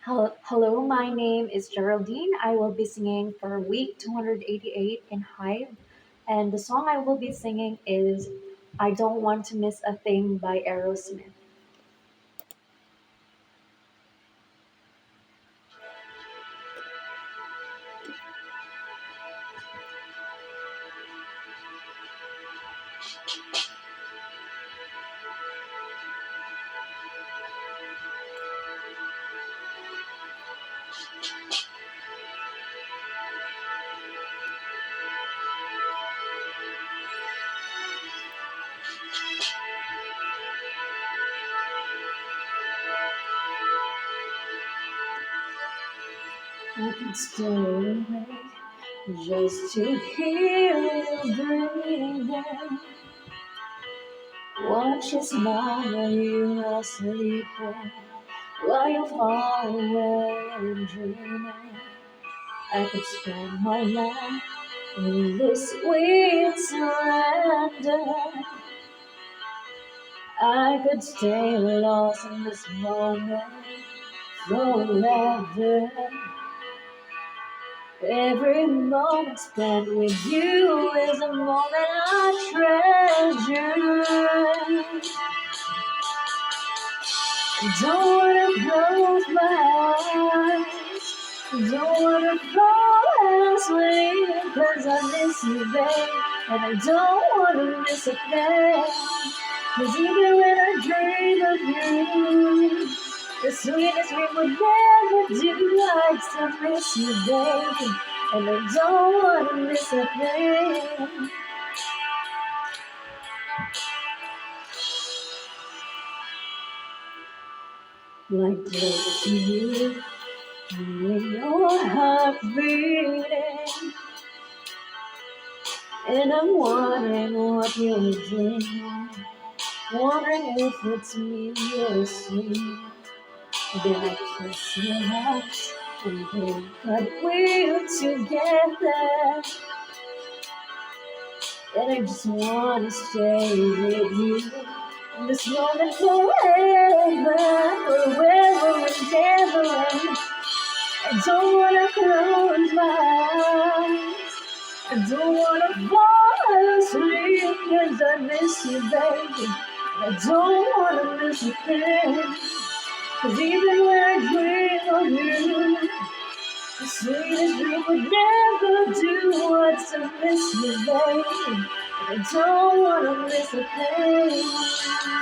Hello, my name is Geraldine. I will be singing for week 288 in Hive. And the song I will be singing is I Don't Want to Miss a Thing by Aerosmith. I could stay awake just to hear you breathing. Watch you smile while you are sleeping, while you're far away and dreaming. I could spend my life in this sweet surrender. I could stay lost in this moment forever. Every moment spent with you is a moment I treasure. Don't wanna close my eyes, don't wanna fall asleep, 'cause I miss you, babe, and I don't wanna miss a thing. 'Cause even when I dream of you, the sweetest dream would never do. I still miss you, baby, and I don't wanna miss a thing. Like close to you, with your heart beating, and I'm wondering what you're doing, wondering if it's me you're seeing. Then I kiss your lips and think that we're together. And I just wanna stay with you in this moment forever, forever and ever. I don't wanna close my eyes, I don't wanna fall asleep, 'cause I miss you, baby. I don't wanna miss a thing. 'Cause even when I dream of you, the sweetest dream would never do what's to miss you, baby. I don't wanna miss a thing.